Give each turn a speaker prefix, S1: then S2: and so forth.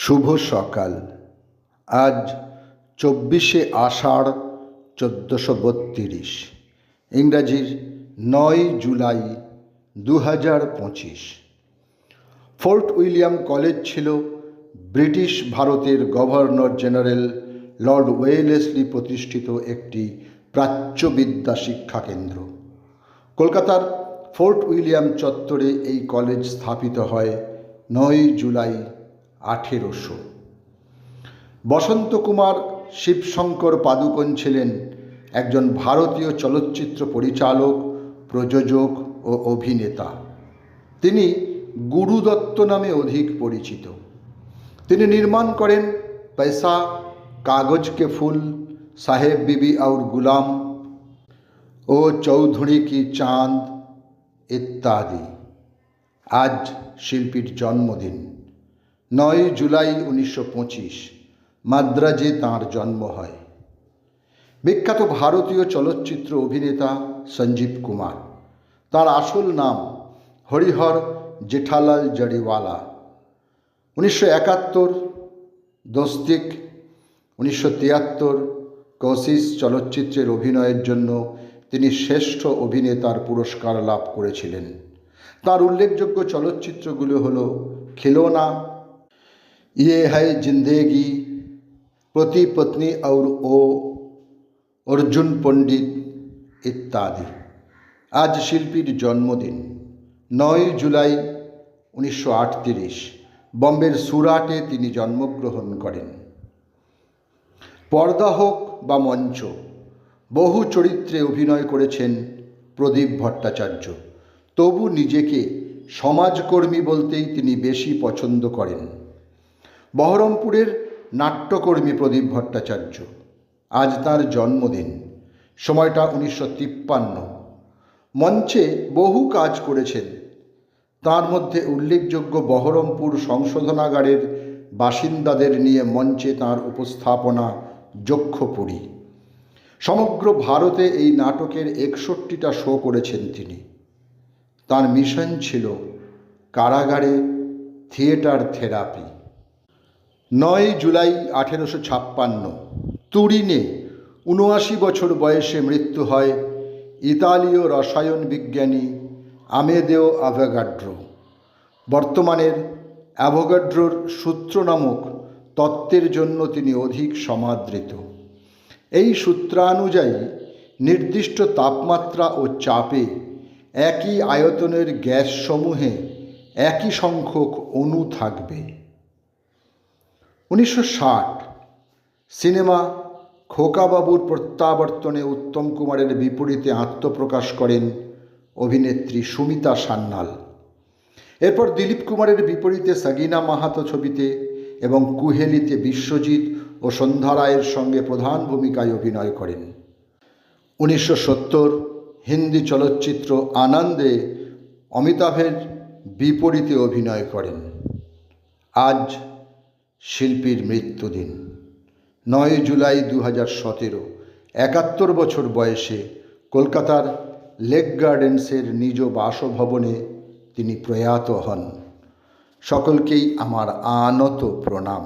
S1: শুভ সকাল। আজ 24শে আষাঢ় 1432, ইংরাজির 9 July 2025। Fort William college ছিল ব্রিটিশ ভারতের গভর্নর জেনারেল লর্ড ওয়েলেসলি প্রতিষ্ঠিত একটি প্রাচ্যবিদ্যা শিক্ষা কেন্দ্র। কলকাতার ফোর্ট উইলিয়াম চত্বরে এই কলেজ স্থাপিত হয় 9 জুলাই 1800। বসন্ত কুমার শিবশঙ্কর পাদুকোন ছিলেন একজন ভারতীয় চলচ্চিত্র পরিচালক, প্রযোজক ও অভিনেতা। তিনি গুরুদত্ত নামে অধিক পরিচিত। তিনি নির্মাণ করেন পয়সা, কাগজ কে ফুল, সাহেব বিবি और गुलाम ও চৌধুরী কি চাঁদ ইত্যাদি। আজ শিল্পীর জন্মদিন। 9 জুলাই 1925 মাদ্রাজে তাঁর জন্ম হয়। বিখ্যাত ভারতীয় চলচ্চিত্র অভিনেতা সঞ্জীব কুমার। তার আসল নাম হরিহর জেঠালাল জড়িওয়ালা। 1971 দোস্তিক, 1973 কোশিশ চলচ্চিত্রের অভিনয়ের জন্য তিনি শ্রেষ্ঠ অভিনেতার পুরস্কার লাভ করেছিলেন। তার উল্লেখযোগ্য চলচ্চিত্রগুলো হলো খিলৌনা, ये है जिंदगी, पति पत्नी और ओ, अर्जुन पंडित इत्यादि। आज शिल्पीर जन्मदिन। 9 जुलाई 1938 बम्बेर सुराटे तिनी जन्मग्रहण करें। पर्दा होक बा मंच, बहु चरित्रे अभिनय करेছেন प्रदीप भट्टाचार्य। तबु निजेके समाजकर्मी बोलतेই তিনি বেশি পছন্দ করেন। বহরমপুরের নাট্যকর্মী প্রদীপ ভট্টাচার্য। আজ তার জন্মদিন। সময়টা 1953। মঞ্চে বহু কাজ করেছেন। তার মধ্যে উল্লেখযোগ্য বহরমপুর সংশোধনাগারের বাসিন্দাদের নিয়ে মঞ্চে তার উপস্থাপনা যক্ষপুরী। সমগ্র ভারতে এই নাটকের 61টা শো করেছেন তিনি। তার মিশন ছিল কারাগারে থিয়েটার থেরাপি। 9 জুলাই 1856 তুরিনে 79 বছর বয়সে মৃত্যু হয় ইতালীয় রসায়ন বিজ্ঞানী আমেদেও অ্যাভোগাড্রো। বর্তমানের অ্যাভোগাড্রোর সূত্র নামক তত্ত্বের জন্য তিনি অধিক সমাদৃত। এই সূত্রানুযায়ী নির্দিষ্ট তাপমাত্রা ও চাপে একই আয়তনের গ্যাসসমূহে একই সংখ্যক অণু থাকবে। 1960 সিনেমা খোকাবাবুর প্রত্যাবর্তনে উত্তম কুমারের বিপরীতে আত্মপ্রকাশ করেন অভিনেত্রী সুমিতা সান্যাল। এরপর দিলীপ কুমারের বিপরীতে সগিনা মাহাতো ছবিতে এবং কুহেলিতে বিশ্বজিৎ ও সন্ধ্যা রায়ের সঙ্গে প্রধান ভূমিকায় অভিনয় করেন। 1970 হিন্দি চলচ্চিত্র আনন্দে অমিতাভের বিপরীতে অভিনয় করেন। আজ শিল্পীর মৃত্যুদিন। 9 জুলাই 2017 71 বছর বয়সে কলকাতার লেক গার্ডেন্সের নিজ বাসভবনে তিনি প্রয়াত হন। সকলকেই আমার আনত প্রণাম।